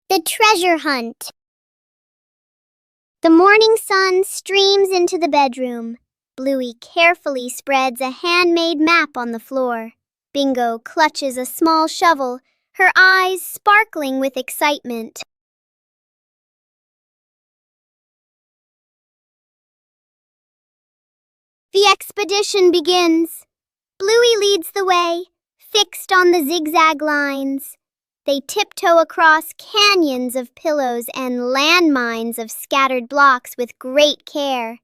The treasure hunt. The morning sun streams into the bedroom. Bluey carefully spreads a handmade map on the floor. Bingo clutches a small shovel, her eyes sparkling with excitement. The expedition begins. Bluey leads the way, fixed on the zigzag lines. They tiptoe across canyons of pillows and landmines of scattered blocks with great care.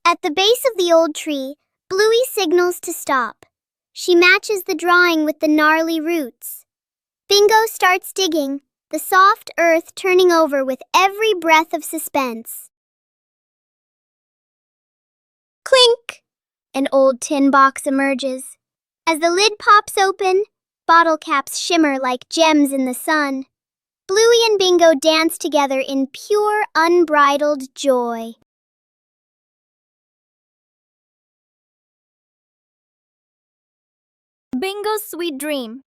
At the base of the old tree, Bluey signals to stop. She matches the drawing with the gnarly roots. Bingo starts digging, the soft earth turning over with every breath of suspense. Clink! An old tin box emerges. As the lid pops open, bottle caps shimmer like gems in the sun. Bluey and Bingo dance together in pure, unbridled joy. Bingo's sweet dream.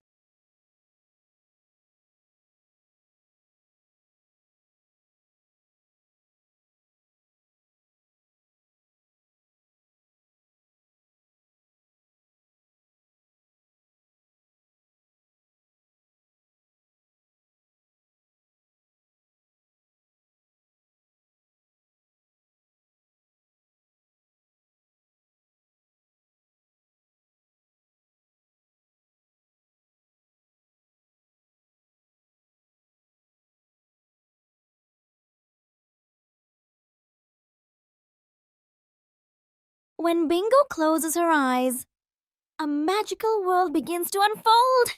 When Bingo closes her eyes, a magical world begins to unfold.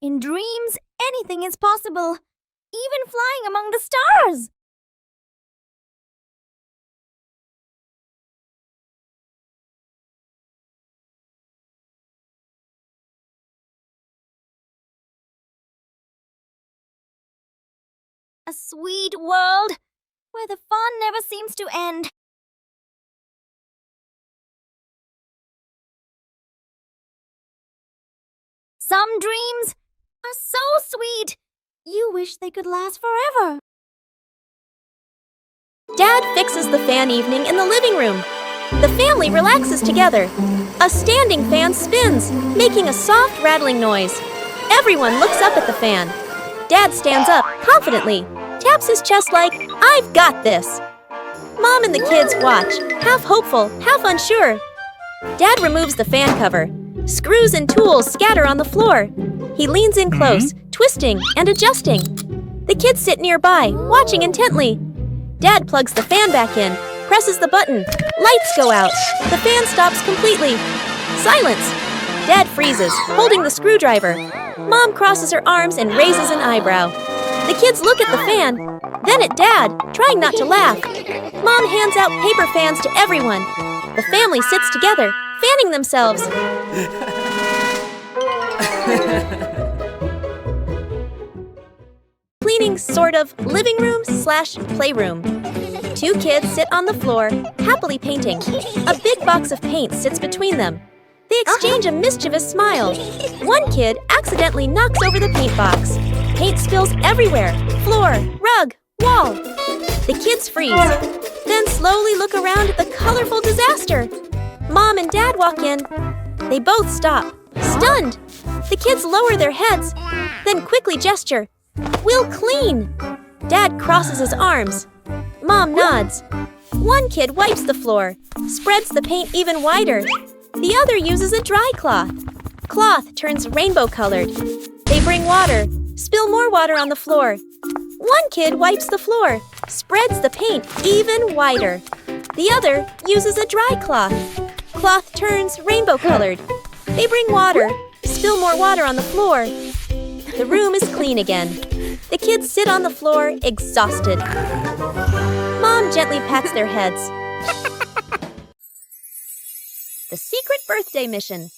In dreams, anything is possible, even flying among the stars. A sweet world where the fun never seems to end. Some dreams are so sweet, you wish they could last forever. Dad fixes the fan evening in the living room. The family relaxes together. A standing fan spins, making a soft rattling noise. Everyone looks up at the fan. Dad stands up confidently, taps his chest like, "I've got this." Mom and the kids watch, half hopeful, half unsure. Dad removes the fan cover. Screws and tools scatter on the floor. He leans in close, twisting and adjusting. The kids sit nearby, watching intently. Dad plugs the fan back in, presses the button. Lights go out. The fan stops completely. Silence. Dad freezes, holding the screwdriver. Mom crosses her arms and raises an eyebrow. The kids look at the fan, then at Dad, trying not to laugh. Mom hands out paper fans to everyone. The family sits together, fanning themselves. Cleaning sort of living room/playroom. Two kids sit on the floor, happily painting. A big box of paint sits between them. They exchange a mischievous smile. One kid accidentally knocks over the paint box. Paint spills everywhere, floor, rug, wall. The kids freeze, then slowly look around at the colorful disaster. Mom and Dad walk in. They both stop, stunned. The kids lower their heads, then quickly gesture, "We'll clean." Dad crosses his arms. Mom nods. One kid wipes the floor, spreads the paint even wider. The other uses a dry cloth. Cloth turns rainbow-colored. They bring water, spill more water on the floor. One kid wipes the floor, spreads the paint even wider. The other uses a dry cloth. Cloth turns rainbow-colored. They bring water, spill more water on the floor. The room is clean again. The kids sit on the floor, exhausted. Mom gently pats their heads. The secret birthday mission.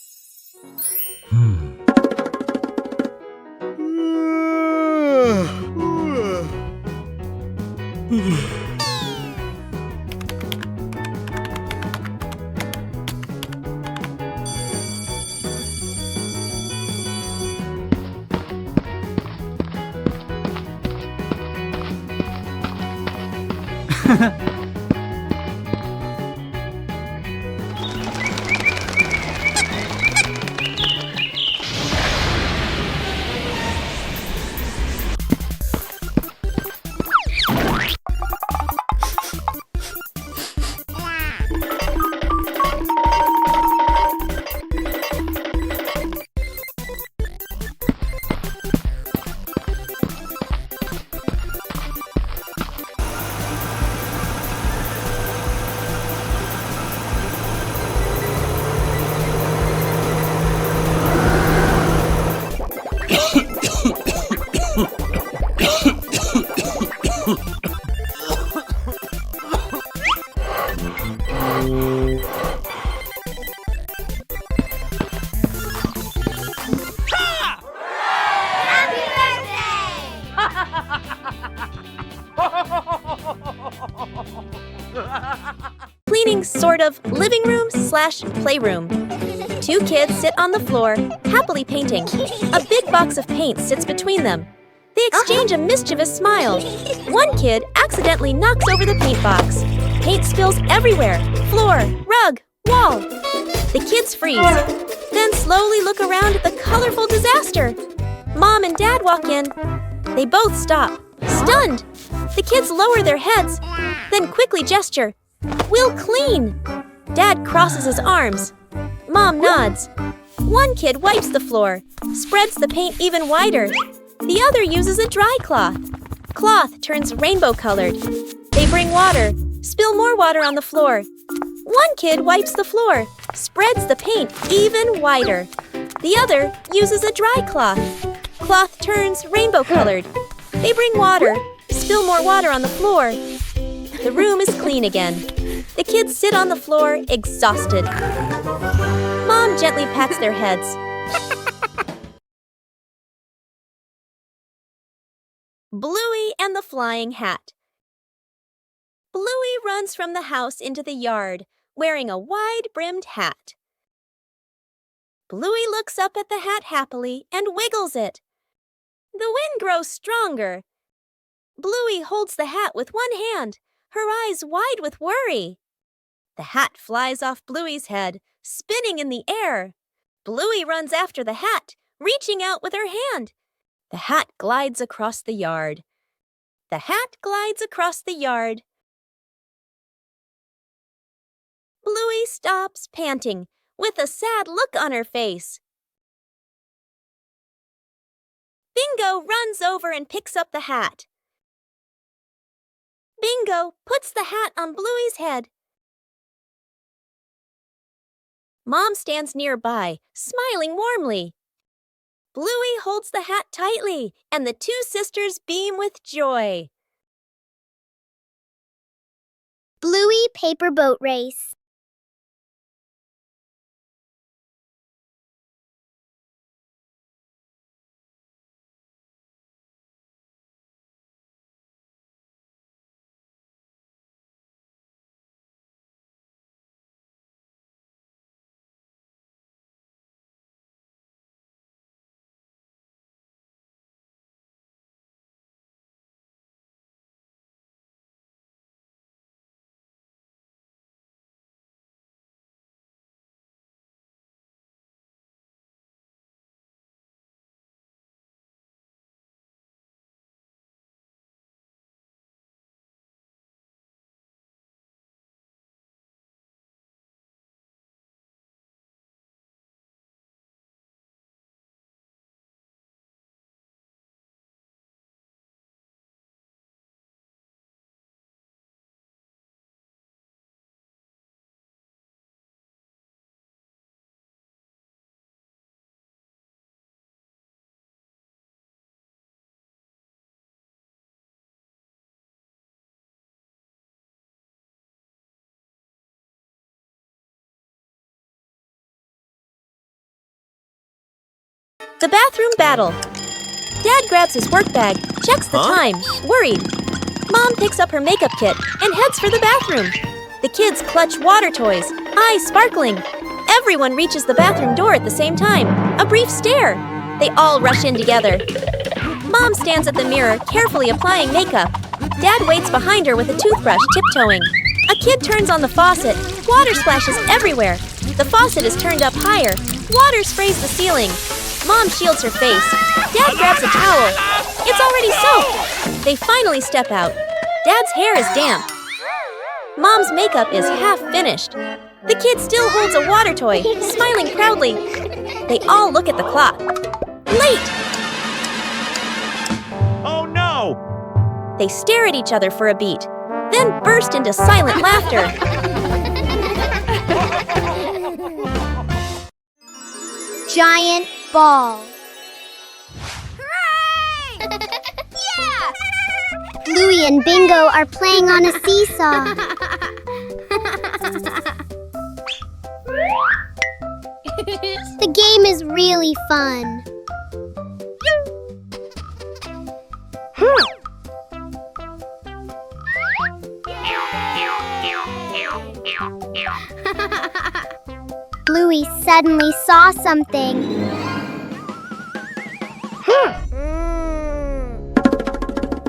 Cleaning sort of living room slash playroom. Two kids sit on the floor, happily painting. A big box of paint sits between them. They exchange a mischievous smile. One kid accidentally knocks over the paint box. Paint spills everywhere, floor, rug, wall. The kids freeze, then slowly look around at the colorful disaster. Mom and Dad walk in. They both stop, stunned. The kids lower their heads, then quickly gesture. "We'll clean." Dad crosses his arms. Mom nods. One kid wipes the floor, spreads the paint even wider. The other uses a dry cloth. Cloth turns rainbow-colored. They bring water, spill more water on the floor. One kid wipes the floor, spreads the paint even wider. The other uses a dry cloth. Cloth turns rainbow-colored. They bring water, spill more water on the floor. The room is clean again. The kids sit on the floor, exhausted. Mom gently pats their heads. Bluey and the Flying Hat. Bluey runs from the house into the yard, wearing a wide-brimmed hat. Bluey looks up at the hat happily and wiggles it. The wind grows stronger. Bluey holds the hat with one hand, her eyes wide with worry. The hat flies off Bluey's head, spinning in the air. Bluey runs after the hat, reaching out with her hand. The hat glides across the yard. The hat glides across the yard. Bluey stops, panting, with a sad look on her face. Bingo runs over and picks up the hat. Bingo puts the hat on Bluey's head. Mom stands nearby, smiling warmly. Bluey holds the hat tightly, and the two sisters beam with joy. Bluey paper boat race. The bathroom battle. Dad grabs his work bag, checks the time, worried. Mom picks up her makeup kit and heads for the bathroom. The kids clutch water toys, eyes sparkling. Everyone reaches the bathroom door at the same time. A brief stare. They all rush in together. Mom stands at the mirror, carefully applying makeup. Dad waits behind her with a toothbrush, tiptoeing. A kid turns on the faucet. Water splashes everywhere. The faucet is turned up higher. Water sprays the ceiling. Mom shields her face. Dad grabs a towel. It's already soaked. They finally step out. Dad's hair is damp. Mom's makeup is half finished. The kid still holds a water toy, smiling proudly. They all look at the clock. Late! Oh no! They stare at each other for a beat, then burst into silent laughter. Giant ball. Hooray! Yeah! Bluey and Bingo are playing on a seesaw. really fun. Bluey suddenly saw something.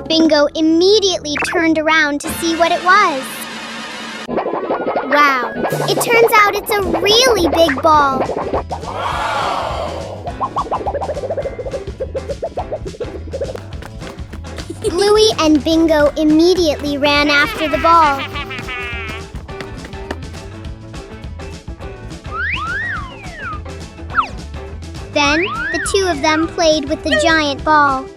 Bingo immediately turned around to see what it was. Wow, it turns out it's a really big ball. Bluey and Bingo immediately ran after the ball. Then, the two of them played with the giant ball.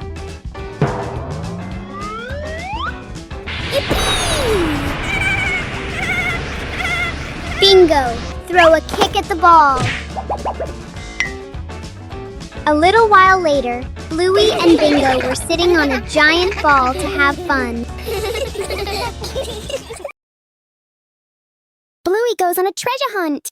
Bingo, throw a kick at the ball. A little while later, Bluey and Bingo were sitting on a giant ball to have fun. Bluey goes on a treasure hunt.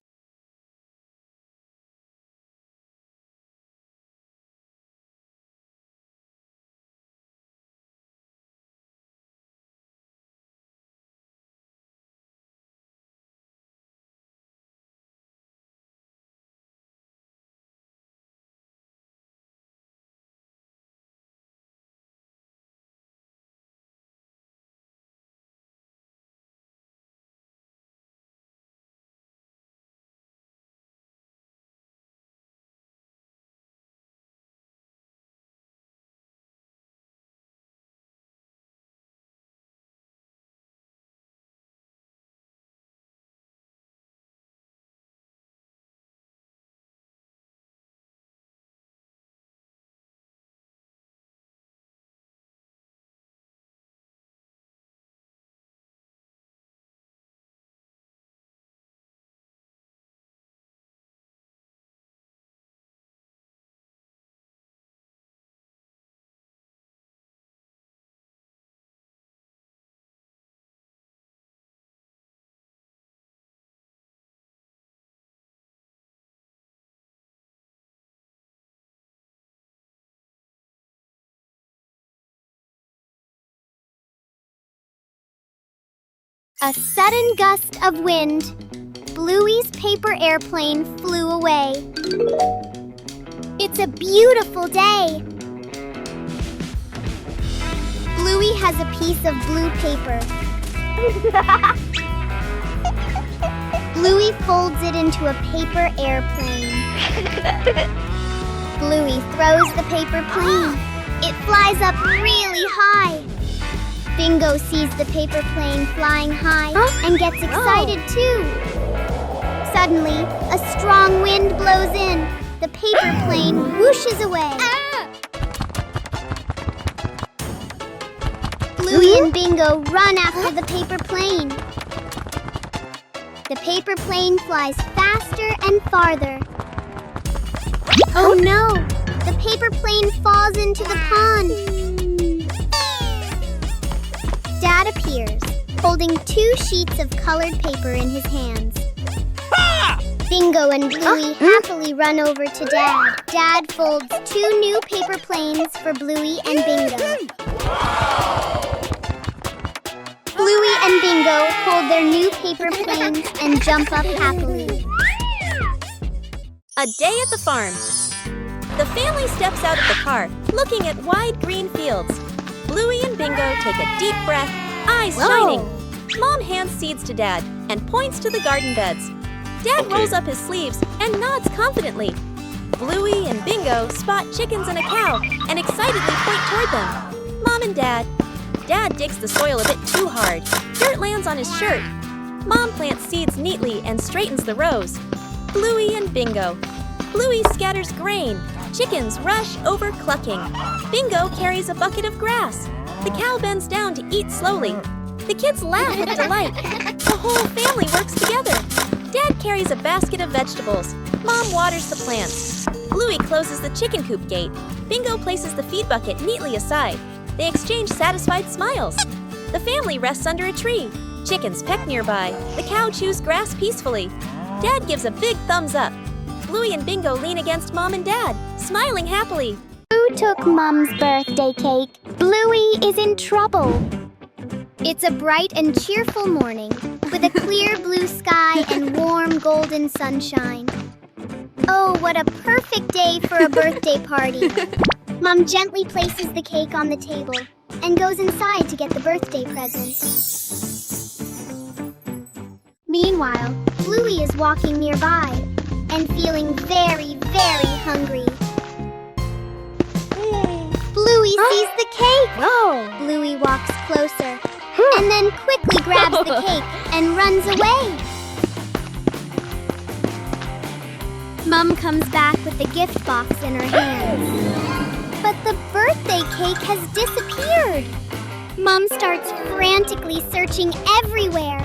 A sudden gust of wind. Bluey's paper airplane flew away. It's a beautiful day. Bluey has a piece of blue paper. Bluey folds it into a paper airplane. Bluey throws the paper plane. It flies up really high. Bingo sees the paper plane flying high and gets excited too. Suddenly, a strong wind blows in. The paper plane whooshes away. Bluey and Bingo run after the paper plane. The paper plane flies faster and farther. Oh no! The paper plane falls into the pond. Dad appears, holding 2 sheets of colored paper in his hands. Bingo and Bluey happily run over to Dad. Dad folds 2 new paper planes for Bluey and Bingo. Bluey and Bingo hold their new paper planes and jump up happily. A day at the farm. The family steps out of the car, looking at wide green fields. Bluey and Bingo take a deep breath, eyes shining. Mom hands seeds to Dad and points to the garden beds. Dad rolls up his sleeves and nods confidently. Bluey and Bingo spot chickens and a cow and excitedly point toward them. Mom and Dad. Dad digs the soil a bit too hard. Dirt lands on his shirt. Mom plants seeds neatly and straightens the rows. Bluey and Bingo. Bluey scatters grain. Chickens rush over clucking. Bingo carries a bucket of grass. The cow bends down to eat slowly. The kids laugh with delight. The whole family works together. Dad carries a basket of vegetables. Mom waters the plants. Bluey closes the chicken coop gate. Bingo places the feed bucket neatly aside. They exchange satisfied smiles. The family rests under a tree. Chickens peck nearby. The cow chews grass peacefully. Dad gives a big thumbs up. Bluey and Bingo lean against Mom and Dad, smiling happily. Who took Mum's birthday cake? Bluey is in trouble. It's a bright and cheerful morning with a clear blue sky and warm golden sunshine. Oh, what a perfect day for a birthday party. Mum gently places the cake on the table and goes inside to get the birthday present. Meanwhile, Bluey is walking nearby and feeling very, very hungry. Bluey sees the cake! Oh! Bluey walks closer and then quickly grabs the cake and runs away. Mum comes back with the gift box in her hands. But the birthday cake has disappeared. Mum starts frantically searching everywhere.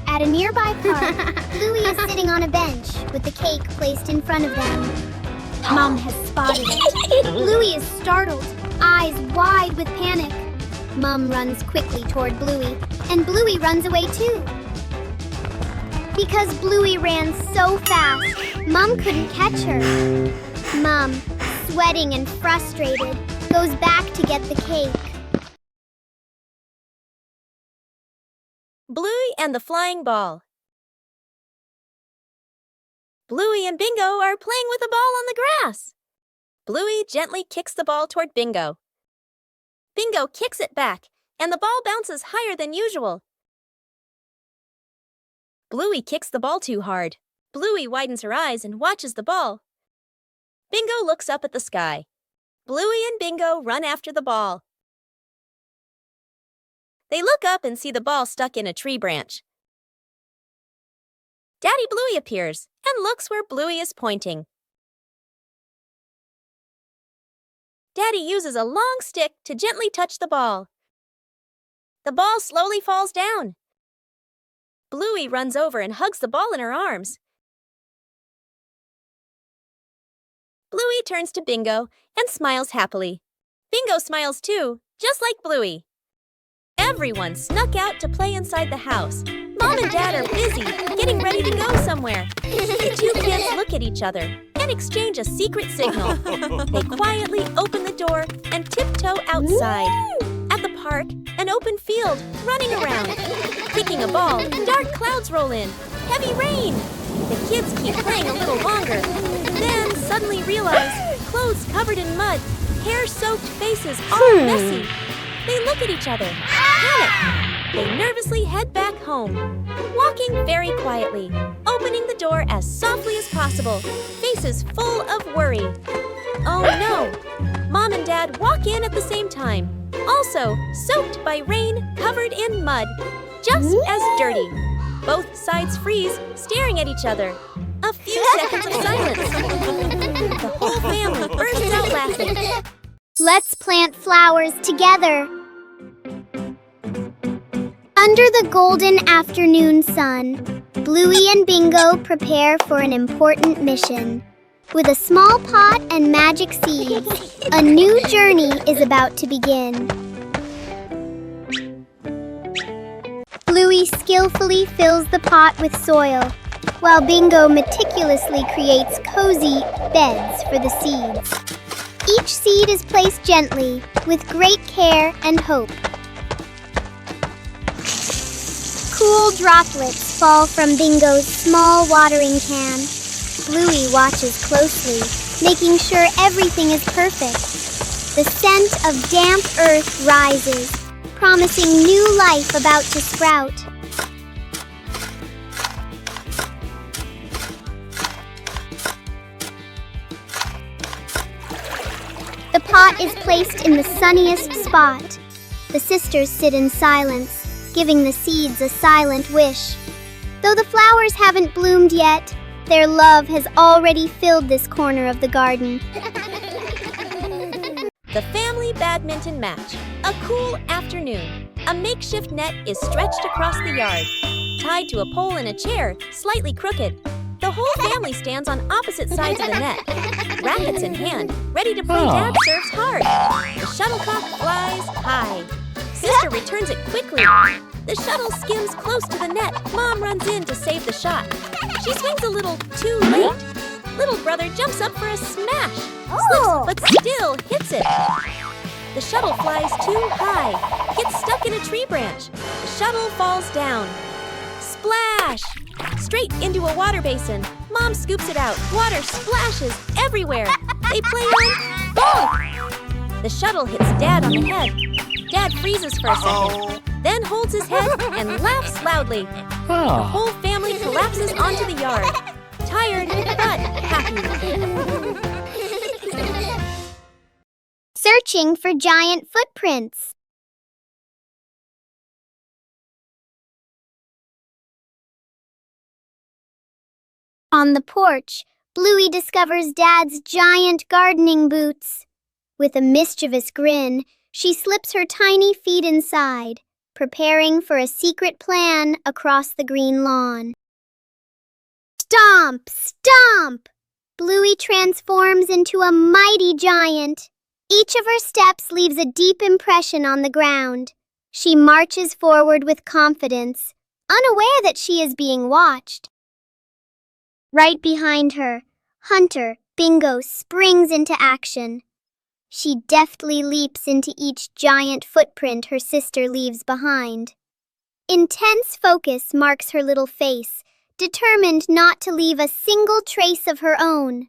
At a nearby park, Bluey is sitting on a bench with the cake placed in front of them. Mum has spotted it. Bluey is startled, eyes wide with panic. Mum runs quickly toward Bluey, and Bluey runs away too. Because Bluey ran so fast, Mum couldn't catch her. Mum, sweating and frustrated, goes back to get the cake. Bluey and the Flying Ball. Bluey and Bingo are playing with a ball on the grass. Bluey gently kicks the ball toward Bingo. Bingo kicks it back, and the ball bounces higher than usual. Bluey kicks the ball too hard. Bluey widens her eyes and watches the ball. Bingo looks up at the sky. Bluey and Bingo run after the ball. They look up and see the ball stuck in a tree branch. Daddy Bluey appears and looks where Bluey is pointing. Daddy uses a long stick to gently touch the ball. The ball slowly falls down. Bluey runs over and hugs the ball in her arms. Bluey turns to Bingo and smiles happily. Bingo smiles too, just like Bluey. Everyone snuck out to play inside the house. Mom and Dad are busy, getting ready to go somewhere. The two kids look at each other and exchange a secret signal. They quietly open the door and tiptoe outside. At the park, an open field, running around. Kicking a ball, dark clouds roll in. Heavy rain. The kids keep playing a little longer, then suddenly realize clothes covered in mud, hair-soaked faces all messy. They look at each other, panic. They nervously head back home, walking very quietly, opening the door as softly as possible, faces full of worry. Oh no! Mom and Dad walk in at the same time, also soaked by rain, covered in mud, just as dirty. Both sides freeze, staring at each other. A few seconds of silence. The whole family bursts out laughing. Let's plant flowers together. Under the golden afternoon sun, Bluey and Bingo prepare for an important mission. With a small pot and magic seeds, a new journey is about to begin. Bluey skillfully fills the pot with soil, while Bingo meticulously creates cozy beds for the seeds. Each seed is placed gently, with great care and hope. Cool droplets fall from Bingo's small watering can. Bluey watches closely, making sure everything is perfect. The scent of damp earth rises, promising new life about to sprout. The pot is placed in the sunniest spot. The sisters sit in silence, giving the seeds a silent wish. Though the flowers haven't bloomed yet, their love has already filled this corner of the garden. The family badminton match. A cool afternoon. A makeshift net is stretched across the yard, tied to a pole in a chair, slightly crooked. The whole family stands on opposite sides of the net, rackets in hand, ready to play Dad Serves Hard. The shuttlecock flies high. Sister returns it quickly. The shuttle skims close to the net. Mom runs in to save the shot. She swings a little too late. Little brother jumps up for a smash, slips but still hits it. The shuttle flies too high, gets stuck in a tree branch. The shuttle falls down. Splash! Straight into a water basin. Mom scoops it out. Water splashes everywhere. They play on bonk! The shuttle hits Dad on the head. Dad freezes for a second, then holds his head and laughs loudly. The whole family collapses onto the yard. Tired but happy. Searching for giant footprints. On the porch, Bluey discovers Dad's giant gardening boots. With a mischievous grin, she slips her tiny feet inside, preparing for a secret plan across the green lawn. Stomp! Stomp! Bluey transforms into a mighty giant. Each of her steps leaves a deep impression on the ground. She marches forward with confidence, unaware that she is being watched. Right behind her, Hunter, Bingo, springs into action. She deftly leaps into each giant footprint her sister leaves behind. Intense focus marks her little face, determined not to leave a single trace of her own.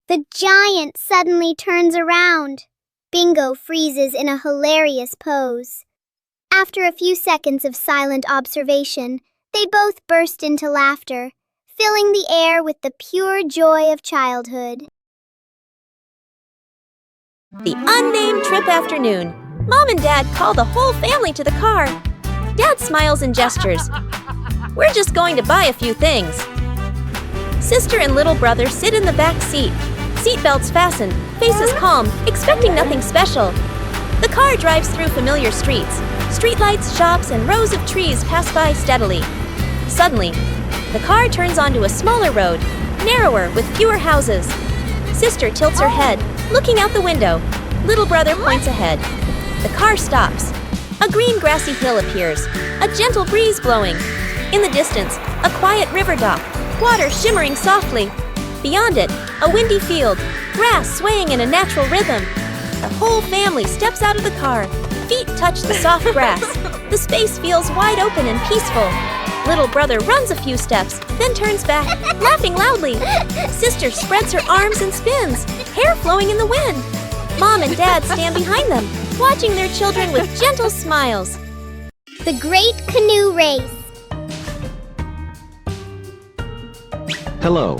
The giant suddenly turns around. Bingo freezes in a hilarious pose. After a few seconds of silent observation, they both burst into laughter, filling the air with the pure joy of childhood. The unnamed trip afternoon. Mom and Dad call the whole family to the car. Dad smiles and gestures. We're just going to buy a few things. Sister and little brother sit in the back seat. Seatbelts fastened, faces calm, expecting nothing special. The car drives through familiar streets. Streetlights, shops, and rows of trees pass by steadily. Suddenly, the car turns onto a smaller road, narrower with fewer houses. Sister tilts her head, looking out the window. Little brother points ahead. The car stops. A green grassy hill appears, a gentle breeze blowing. In the distance, a quiet river dock, water shimmering softly. Beyond it, a windy field, grass swaying in a natural rhythm. The whole family steps out of the car. Feet touch the soft grass. The space feels wide open and peaceful. Little brother runs a few steps, then turns back, laughing loudly. Sister spreads her arms and spins, hair flowing in the wind. Mom and Dad stand behind them, watching their children with gentle smiles. The Great Canoe Race. Hello.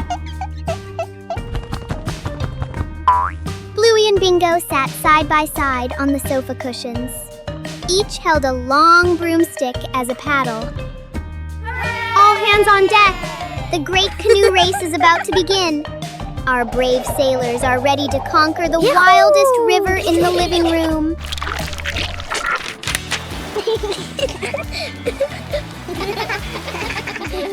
Bluey and Bingo sat side by side on the sofa cushions. Each held a long broomstick as a paddle. All hands on deck! The Great Canoe Race is about to begin. Our brave sailors are ready to conquer the wildest river in the living room.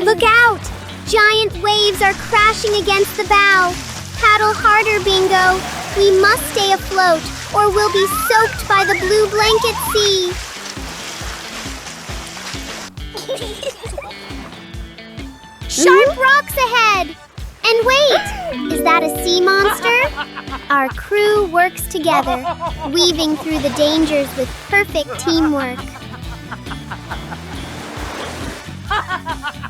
Look out! Giant waves are crashing against the bow. Paddle harder, Bingo. We must stay afloat, or we'll be soaked by the blue blanket sea. Sharp rocks ahead! And wait! Is that a sea monster? Our crew works together, weaving through the dangers with perfect teamwork.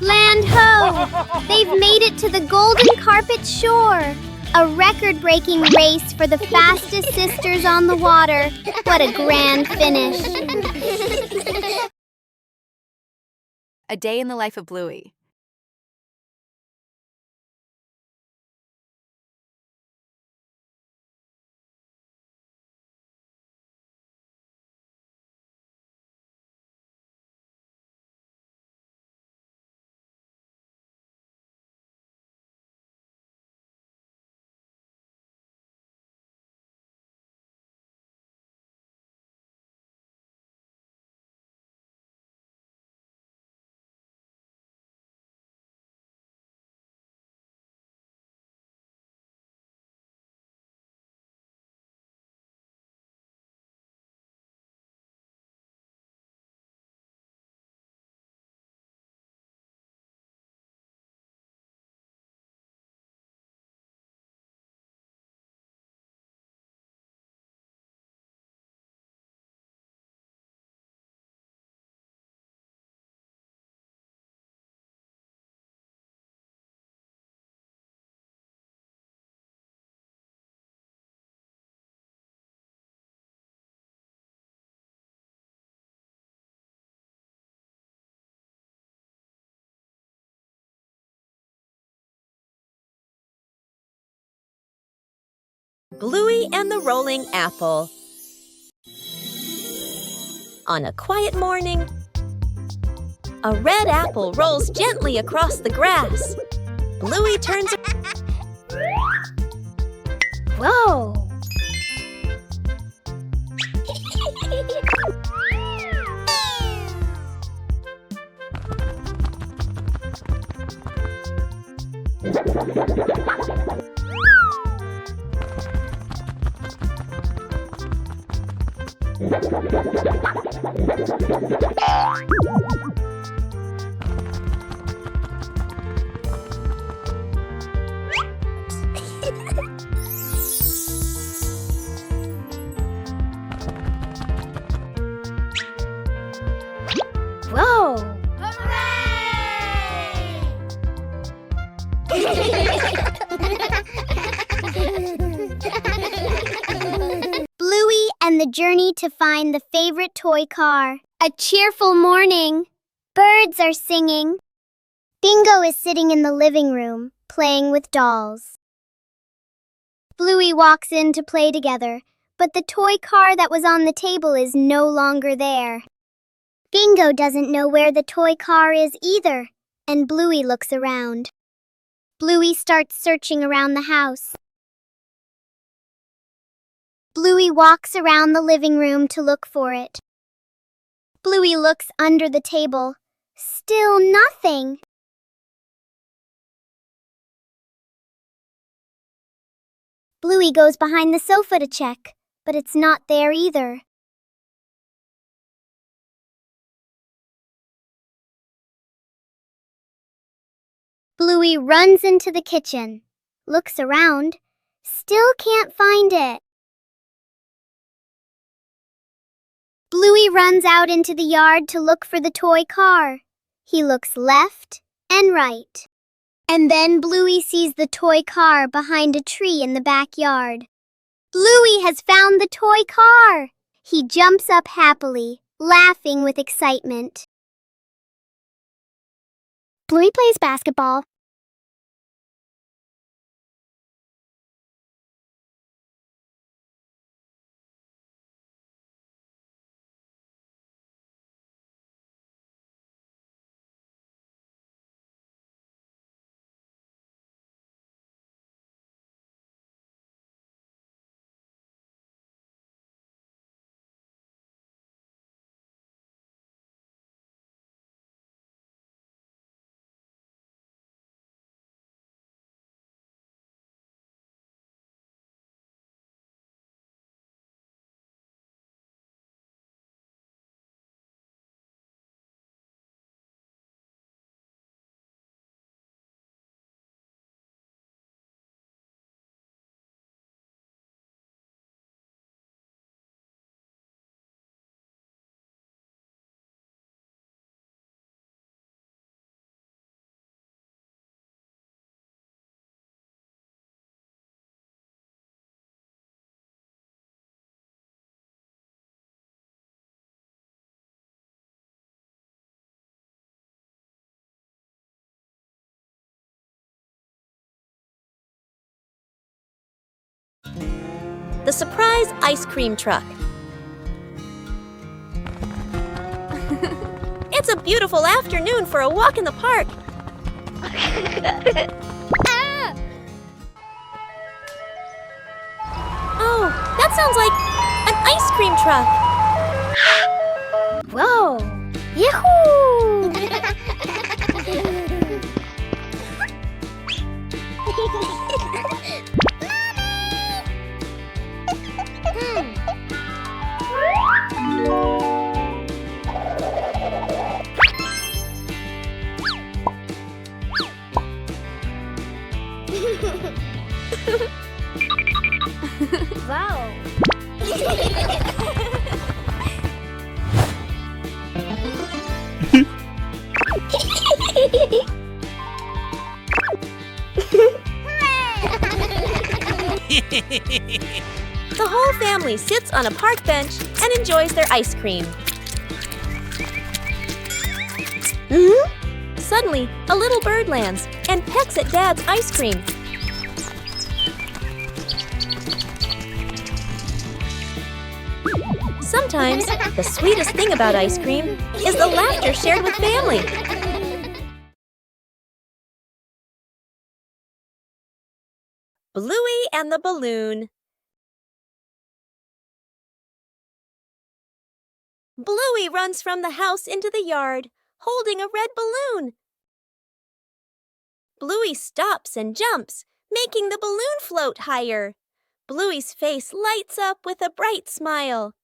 Land ho! They've made it to the Golden Carpet shore. A record-breaking race for the fastest sisters on the water. What a grand finish. A Day in the Life of Bluey. Bluey and the Rolling Apple. On a quiet morning, a red apple rolls gently across the grass. Bluey turns. Whoa! Whoa! Bluey and the journey to find the favorite toy car. A cheerful morning. Birds are singing. Bingo is sitting in the living room, playing with dolls. Bluey walks in to play together, but the toy car that was on the table is no longer there. Bingo doesn't know where the toy car is either, and Bluey looks around. Bluey starts searching around the house. Bluey walks around the living room to look for it. Bluey looks under the table. Still nothing. Bluey goes behind the sofa to check, but it's not there either. Bluey runs into the kitchen, looks around, still can't find it. Bluey runs out into the yard to look for the toy car. He looks left and right. And then Bluey sees the toy car behind a tree in the backyard. Bluey has found the toy car! He jumps up happily, laughing with excitement. Bluey plays basketball. The surprise ice cream truck. It's a beautiful afternoon for a walk in the park. Oh, that sounds like an ice cream truck. Whoa! Yahoo! Wow! The whole family sits on a park bench and enjoys their ice cream. Suddenly, a little bird lands and pecks at Dad's ice cream. Sometimes, the sweetest thing about ice cream is the laughter shared with family. Bluey and the Balloon. Bluey runs from the house into the yard, holding a red balloon. Bluey stops and jumps, making the balloon float higher. Bluey's face lights up with a bright smile.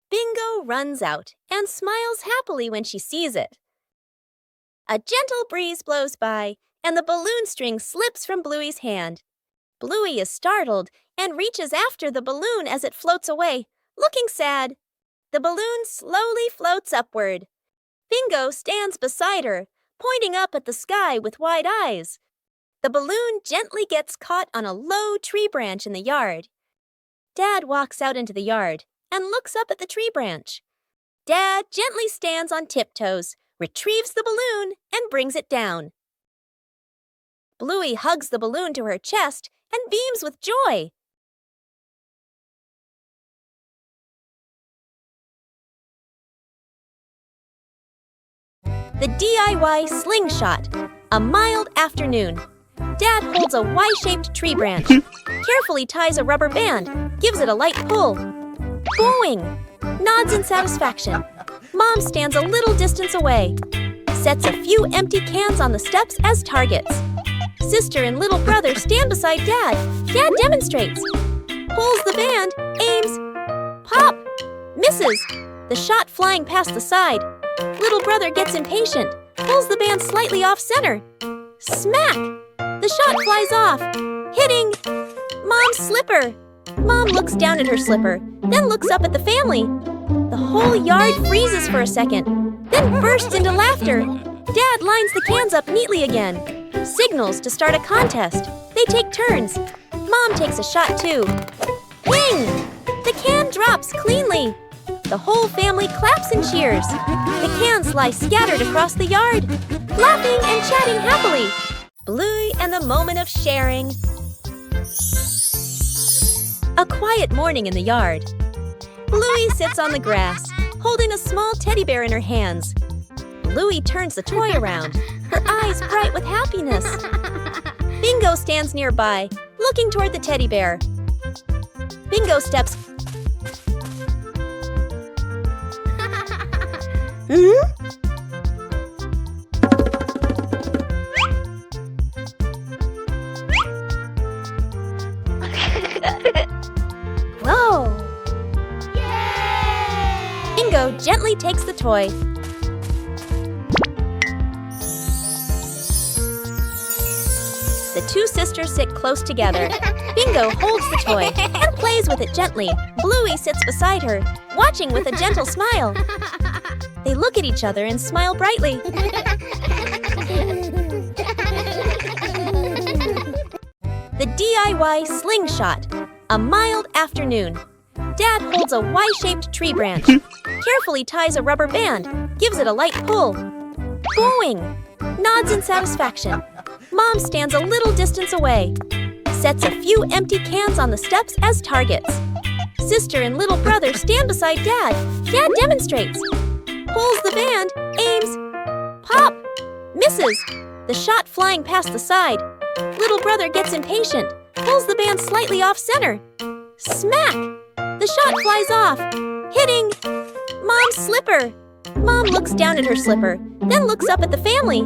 Bingo runs out and smiles happily when she sees it. A gentle breeze blows by, and the balloon string slips from Bluey's hand. Bluey is startled and reaches after the balloon as it floats away, looking sad. The balloon slowly floats upward. Bingo stands beside her, pointing up at the sky with wide eyes. The balloon gently gets caught on a low tree branch in the yard. Dad walks out into the yard and looks up at the tree branch. Dad gently stands on tiptoes, retrieves the balloon, and brings it down. Bluey hugs the balloon to her chest and beams with joy. The DIY slingshot, a mild afternoon. Dad holds a Y-shaped tree branch, carefully ties a rubber band, gives it a light pull. Boing! Nods in satisfaction. Mom stands a little distance away, sets a few empty cans on the steps as targets. Sister and little brother stand beside Dad. Dad demonstrates. Pulls the band, aims. Pop! Misses. The shot flying past the side. Little brother gets impatient, pulls the band slightly off center. Smack! The shot flies off, hitting Mom's slipper. Mom looks down at her slipper, then looks up at the family. The whole yard freezes for a second, then bursts into laughter. Dad lines the cans up neatly again. Signals to start a contest. They take turns. Mom takes a shot too. Wing! The can drops cleanly. The whole family claps and cheers. The cans lie scattered across the yard, laughing and chatting happily. Bluey and the moment of sharing. A quiet morning in the yard. Bluey sits on the grass, holding a small teddy bear in her hands. Bluey turns the toy around, her eyes bright with happiness. Bingo stands nearby, looking toward the teddy bear. Bingo steps. Whoa! Yay! Bingo gently takes the toy. The two sisters sit close together. Bingo holds the toy and plays with it gently. Bluey sits beside her, watching with a gentle smile. They look at each other and smile brightly. The DIY slingshot, a mild afternoon. Dad holds a Y-shaped tree branch, carefully ties a rubber band, gives it a light pull. Boing! Nods in satisfaction. Mom stands a little distance away, sets a few empty cans on the steps as targets. Sister and little brother stand beside Dad. Dad demonstrates. Pulls the band, aims. Pop! Misses. The shot flying past the side. Little brother gets impatient, pulls the band slightly off center. Smack! The shot flies off, hitting Mom's slipper. Mom looks down at her slipper, then looks up at the family.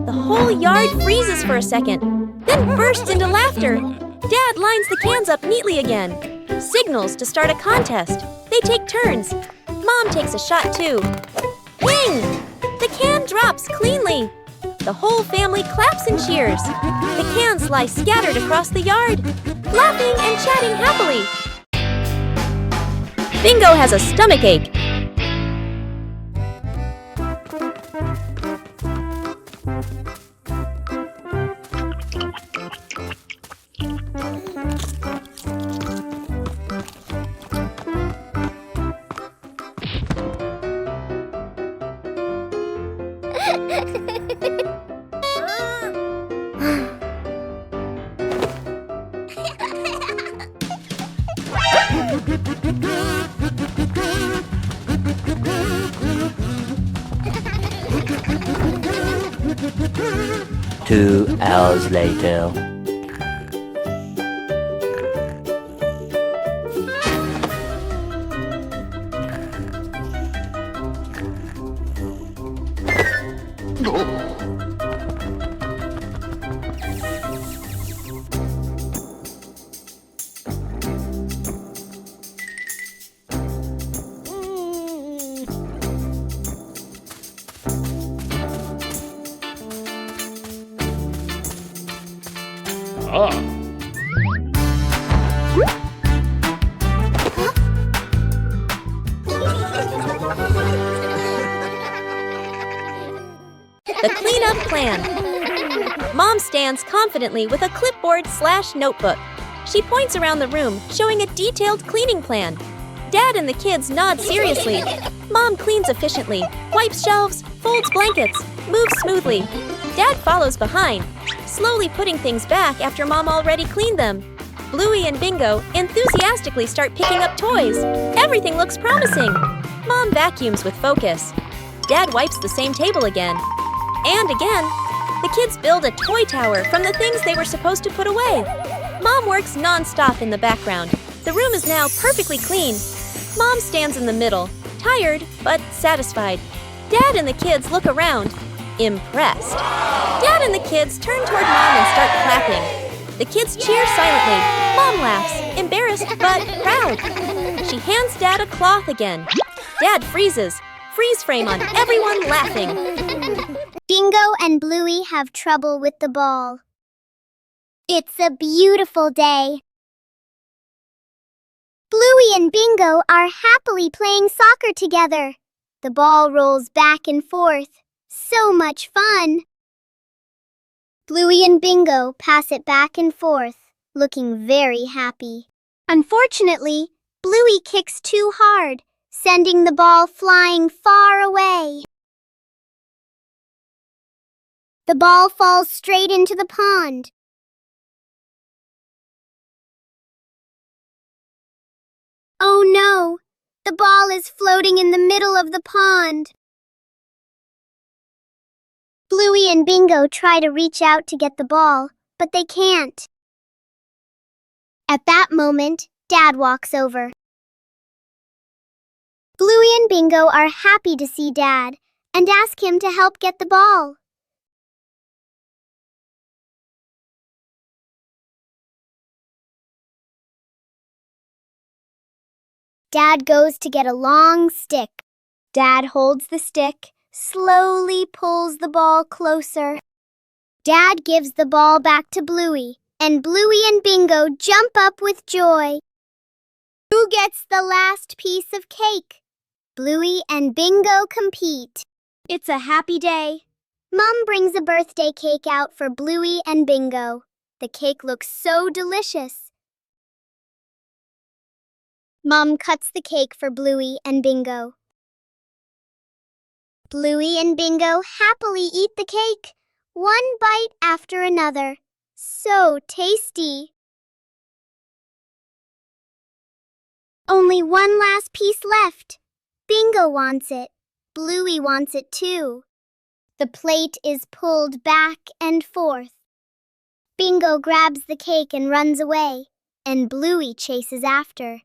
The whole yard freezes for a second, then bursts into laughter. Dad lines the cans up neatly again. Signals to start a contest. They take turns. Mom takes a shot too. Wing! The can drops cleanly. The whole family claps and cheers. The cans lie scattered across the yard, laughing and chatting happily. Bingo has a stomach ache. 2 hours later. The cleanup plan. Mom stands confidently with a clipboard/notebook. She points around the room, showing a detailed cleaning plan. Dad and the kids nod seriously. Mom cleans efficiently, wipes shelves, folds blankets, moves smoothly. Dad follows behind, slowly putting things back after Mom already cleaned them. Bluey and Bingo enthusiastically start picking up toys. Everything looks promising. Mom vacuums with focus. Dad wipes the same table again. And again. The kids build a toy tower from the things they were supposed to put away. Mom works non-stop in the background. The room is now perfectly clean. Mom stands in the middle, tired but satisfied. Dad and the kids look around, impressed. Dad and the kids turn toward Mom and start clapping. The kids cheer silently. Mom laughs, embarrassed but proud. She hands Dad a cloth again. Dad freezes. Freeze frame on everyone laughing. Bingo and Bluey have trouble with the ball. It's a beautiful day. Bluey and Bingo are happily playing soccer together. The ball rolls back and forth. So much fun! Bluey and Bingo pass it back and forth, looking very happy. Unfortunately, Bluey kicks too hard, sending the ball flying far away. The ball falls straight into the pond. Oh no! The ball is floating in the middle of the pond. Bluey and Bingo try to reach out to get the ball, but they can't. At that moment, Dad walks over. Bluey and Bingo are happy to see Dad and ask him to help get the ball. Dad goes to get a long stick. Dad holds the stick, slowly pulls the ball closer. Dad gives the ball back to Bluey, and Bluey and Bingo jump up with joy. Who gets the last piece of cake? Bluey and Bingo compete. It's a happy day. Mom brings a birthday cake out for Bluey and Bingo. The cake looks so delicious. Mom cuts the cake for Bluey and Bingo. Bluey and Bingo happily eat the cake, one bite after another. So tasty! Only one last piece left. Bingo wants it. Bluey wants it too. The plate is pulled back and forth. Bingo grabs the cake and runs away, and Bluey chases after.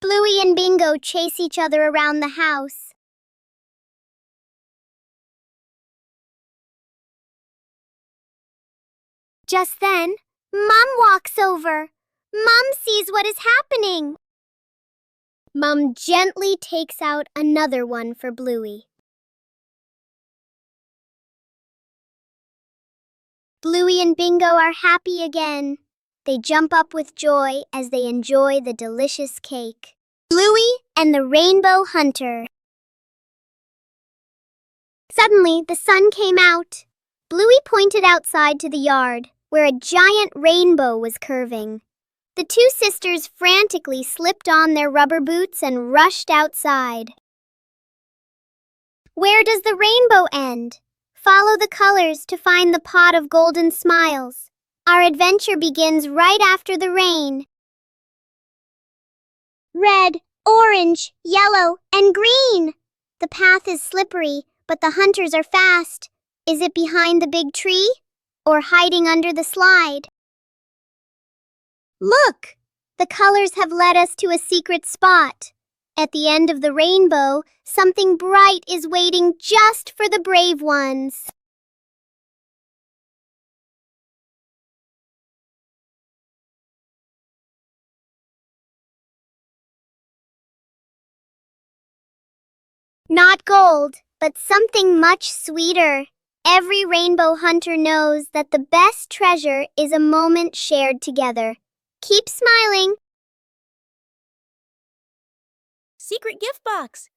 Bluey and Bingo chase each other around the house. Just then, Mom walks over. Mom sees what is happening. Mom gently takes out another one for Bluey. Bluey and Bingo are happy again. They jump up with joy as they enjoy the delicious cake. Bluey and the Rainbow Hunter. Suddenly, the sun came out. Bluey pointed outside to the yard, where a giant rainbow was curving. The two sisters frantically slipped on their rubber boots and rushed outside. Where does the rainbow end? Follow the colors to find the pot of golden smiles. Our adventure begins right after the rain. Red, orange, yellow, and green. The path is slippery, But the hunters are fast. Is it behind the big tree? Or hiding under the slide? Look! The colors have led us to a secret spot. At the end of the rainbow, something bright is waiting just for the brave ones. Not gold, but something much sweeter. Every rainbow hunter knows that the best treasure is a moment shared together. Keep smiling. Secret gift box.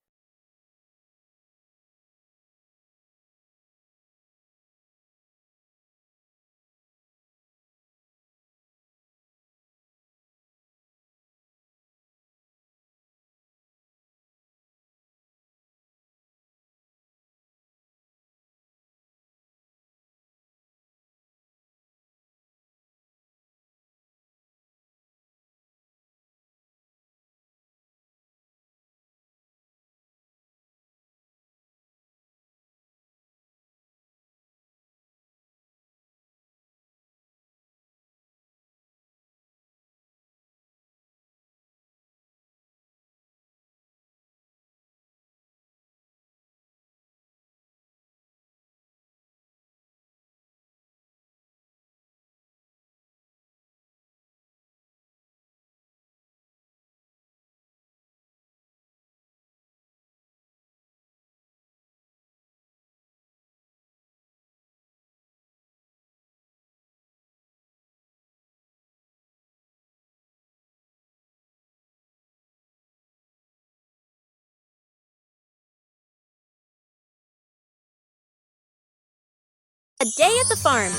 A day at the farm.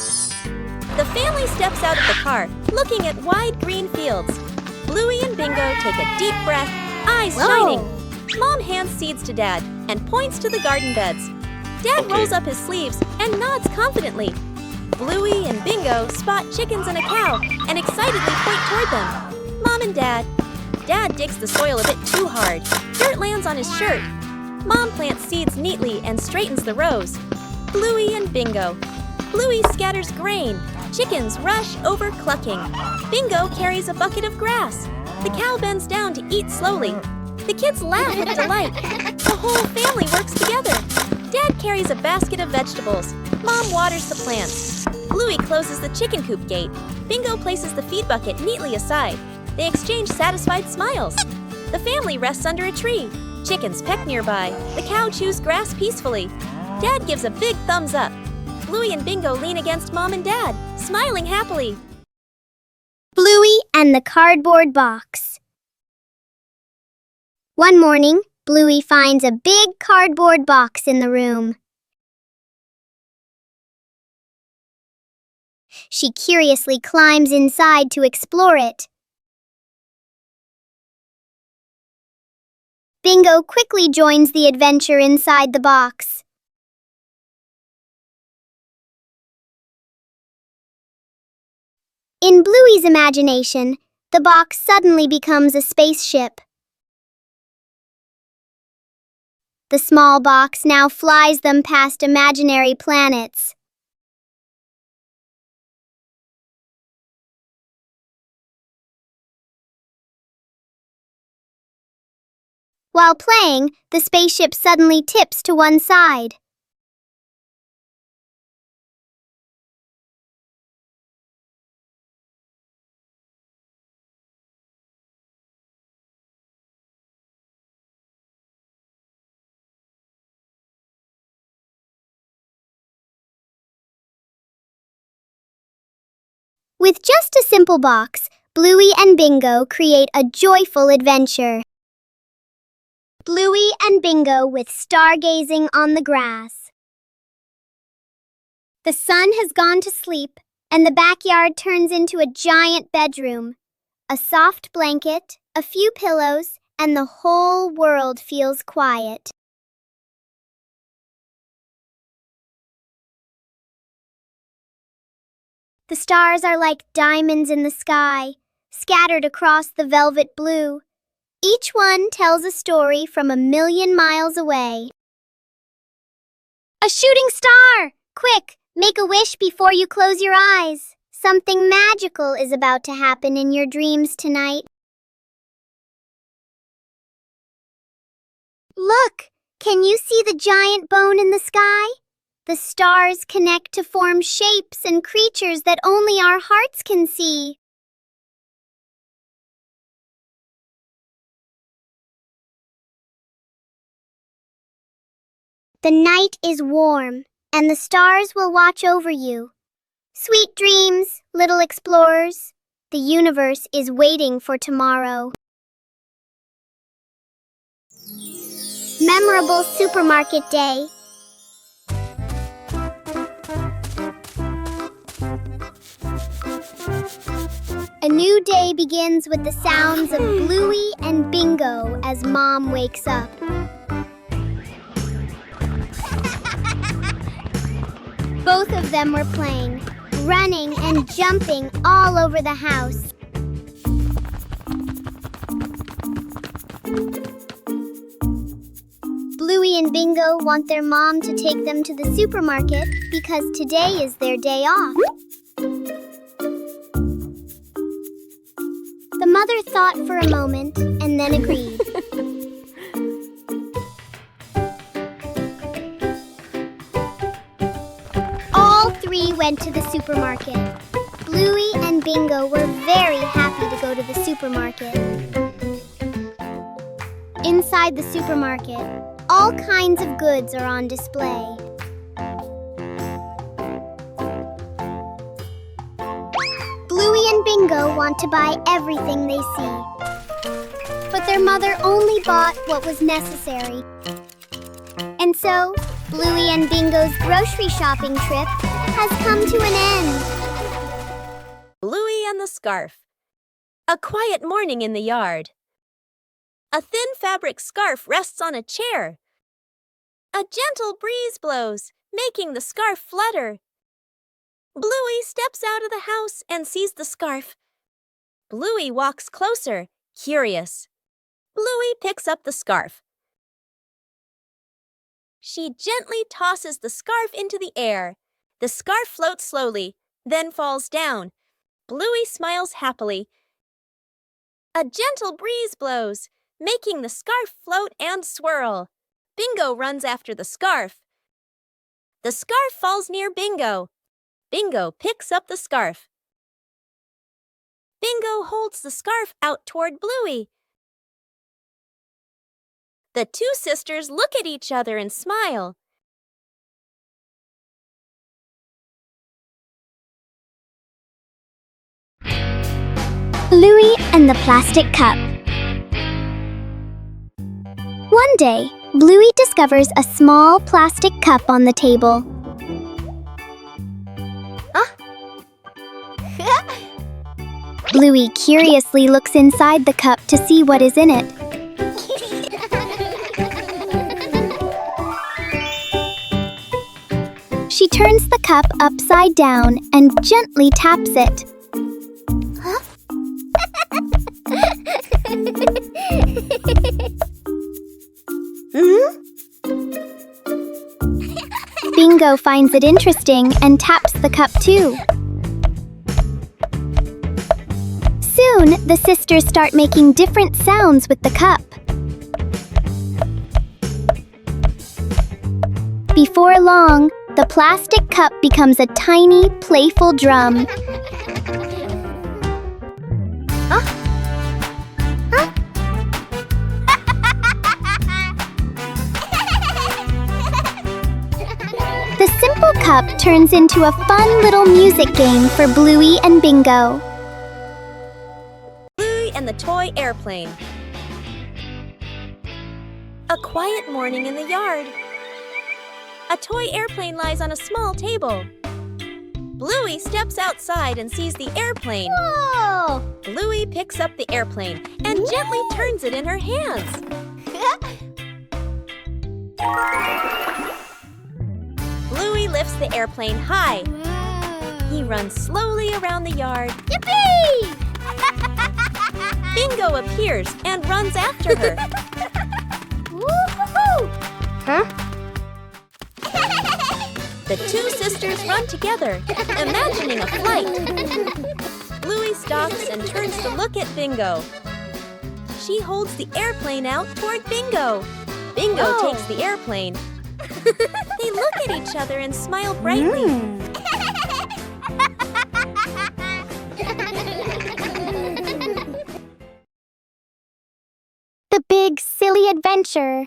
The family steps out of the car, looking at wide green fields. Bluey and Bingo take a deep breath, eyes shining. Mom hands seeds to Dad and points to the garden beds. Dad rolls up his sleeves and nods confidently. Bluey and Bingo spot chickens and a cow and excitedly point toward them. Mom and Dad. Dad digs the soil a bit too hard. Dirt lands on his shirt. Mom plants seeds neatly and straightens the rows. Bluey and Bingo. Bluey scatters grain. Chickens rush over clucking. Bingo carries a bucket of grass. The cow bends down to eat slowly. The kids laugh with delight. The whole family works together. Dad carries a basket of vegetables. Mom waters the plants. Bluey closes the chicken coop gate. Bingo places the feed bucket neatly aside. They exchange satisfied smiles. The family rests under a tree. Chickens peck nearby. The cow chews grass peacefully. Dad gives a big thumbs up. Bluey and Bingo lean against Mom and Dad, smiling happily. Bluey and the cardboard box. One morning, Bluey finds a big cardboard box in the room. She curiously climbs inside to explore it. Bingo quickly joins the adventure inside the box. In Bluey's imagination, the box suddenly becomes a spaceship. The small box now flies them past imaginary planets. While playing, the spaceship suddenly tips to one side. With just a simple box, Bluey and Bingo create a joyful adventure. Bluey and Bingo with stargazing on the grass. The sun has gone to sleep, and the backyard turns into a giant bedroom. A soft blanket, a few pillows, and the whole world feels quiet. The stars are like diamonds in the sky, scattered across the velvet blue. Each one tells a story from a million miles away. A shooting star! Quick, make a wish before you close your eyes. Something magical is about to happen in your dreams tonight. Look! Can you see the giant bone in the sky? The stars connect to form shapes and creatures that only our hearts can see. The night is warm, and the stars will watch over you. Sweet dreams, little explorers. The universe is waiting for tomorrow. Memorable supermarket day. A new day begins with the sounds of Bluey and Bingo as Mom wakes up. Both of them were playing, running and jumping all over the house. Bluey and Bingo want their mom to take them to the supermarket because today is their day off. The mother thought for a moment and then agreed. All three went to the supermarket. Bluey and Bingo were very happy to go to the supermarket. Inside the supermarket, all kinds of goods are on display. Bluey and Bingo want to buy everything they see. But their mother only bought what was necessary. And so, Bluey and Bingo's grocery shopping trip has come to an end. Bluey and the Scarf. A quiet morning in the yard. A thin fabric scarf rests on a chair. A gentle breeze blows, making the scarf flutter. Bluey steps out of the house and sees the scarf. Bluey walks closer, curious. Bluey picks up the scarf. She gently tosses the scarf into the air. The scarf floats slowly, then falls down. Bluey smiles happily. A gentle breeze blows, making the scarf float and swirl. Bingo runs after the scarf. The scarf falls near Bingo. Bingo picks up the scarf. Bingo holds the scarf out toward Bluey. The two sisters look at each other and smile. Bluey and the Plastic Cup. One day, Bluey discovers a small plastic cup on the table. Bluey curiously looks inside the cup to see what is in it. She turns the cup upside down and gently taps it. Bingo finds it interesting and taps the cup too. Soon, the sisters start making different sounds with the cup. Before long, the plastic cup becomes a tiny, playful drum. The simple cup turns into a fun little music game for Bluey and Bingo. Bluey and the Toy Airplane. A quiet morning in the yard. A toy airplane lies on a small table. Bluey steps outside and sees the airplane. Whoa! Bluey picks up the airplane and gently turns it in her hands. Bluey lifts the airplane high. He runs slowly around the yard. Yippee! Bingo appears and runs after her. Woo-hoo-hoo! Huh? The two sisters run together, imagining a flight. Bluey stops and turns to look at Bingo. She holds the airplane out toward Bingo. Bingo takes the airplane. They look at each other and smile brightly. The Big Silly Adventure.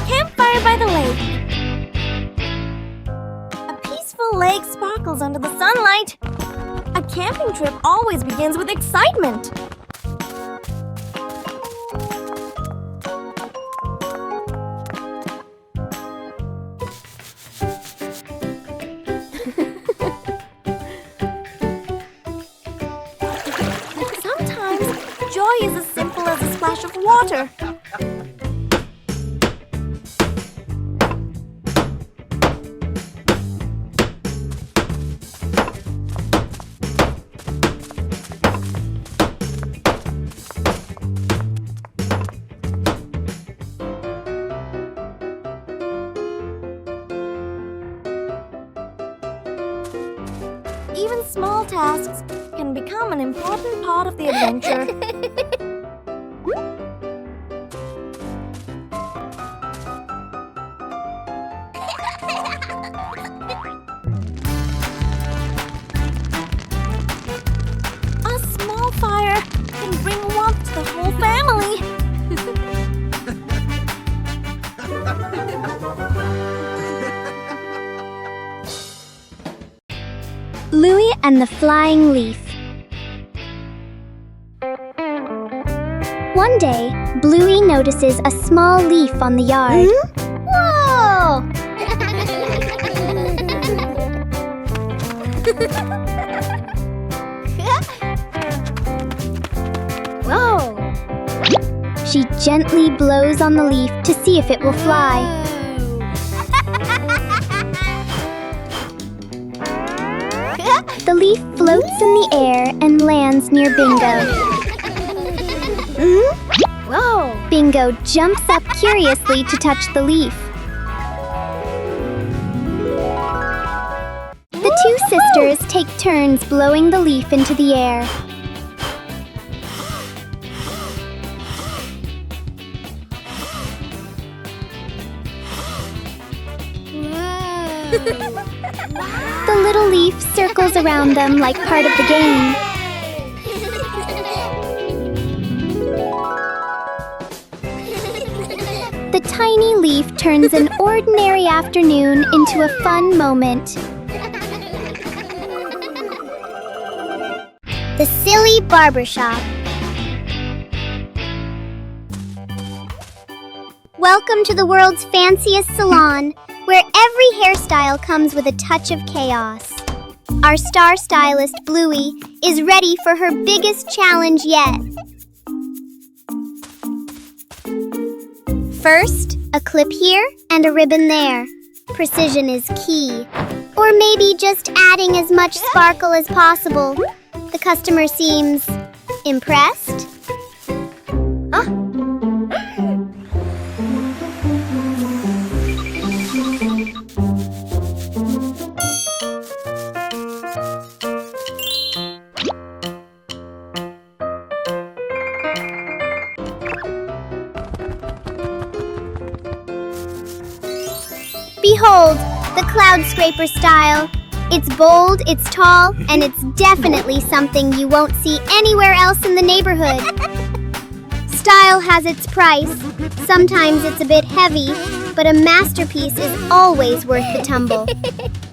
Campfire by the lake. A peaceful lake sparkles under the sunlight. A camping trip always begins with excitement. Sometimes, joy is as simple as a splash of water. Even small tasks can become an important part of the adventure. A small fire can bring warmth to the whole family. Bluey and the Flying Leaf. One day, Bluey notices a small leaf on the yard. Whoa! Whoa! She gently blows on the leaf to see if it will fly. The leaf floats in the air and lands near Bingo. Whoa! Bingo jumps up curiously to touch the leaf. The two sisters take turns blowing the leaf into the air. The little leaf circles around them like part of the game. The tiny leaf turns an ordinary afternoon into a fun moment. The Silly Barbershop. Welcome to the world's fanciest salon, where every hairstyle comes with a touch of chaos. Our star stylist, Bluey, is ready for her biggest challenge yet. First, a clip here and a ribbon there. Precision is key. Or maybe just adding as much sparkle as possible. The customer seems impressed. Behold, the cloud scraper style. It's bold, it's tall, and it's definitely something you won't see anywhere else in the neighborhood. Style has its price. Sometimes it's a bit heavy, but a masterpiece is always worth the tumble.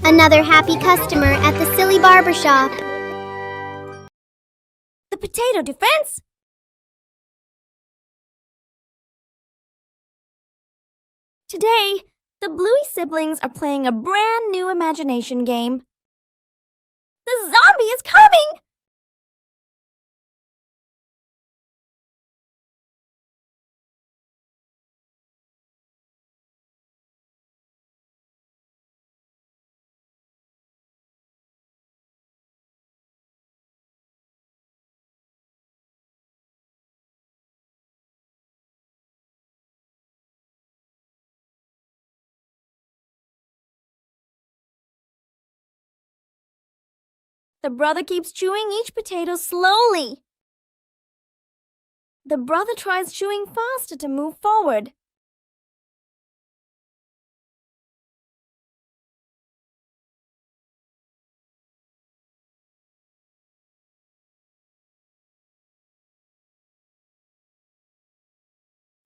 Another happy customer at the silly barbershop. The potato defense? Today, the Bluey siblings are playing a brand new imagination game. The zombie is coming! The brother keeps chewing each potato slowly. The brother tries chewing faster to move forward.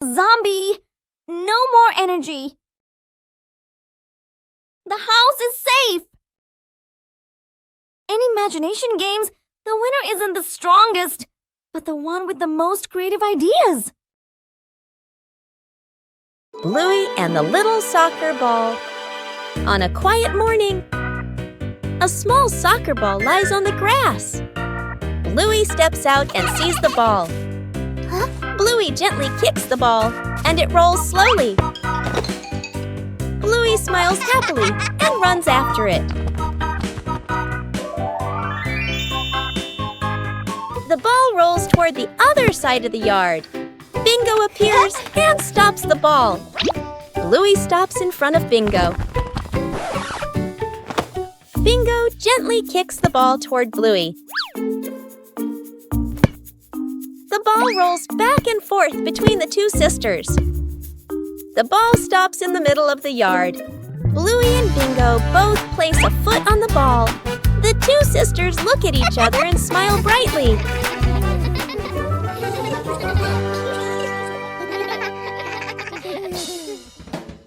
Zombie! No more energy! The house is safe! In imagination games, the winner isn't the strongest, but the one with the most creative ideas. Bluey and the little soccer ball. On a quiet morning, a small soccer ball lies on the grass. Bluey steps out and sees the ball. Bluey gently kicks the ball, and it rolls slowly. Bluey smiles happily and runs after it. The ball rolls toward the other side of the yard. Bingo appears and stops the ball. Bluey stops in front of Bingo. Bingo gently kicks the ball toward Bluey. The ball rolls back and forth between the two sisters. The ball stops in the middle of the yard. Bluey and Bingo both place a foot on the ball. The two sisters look at each other and smile brightly.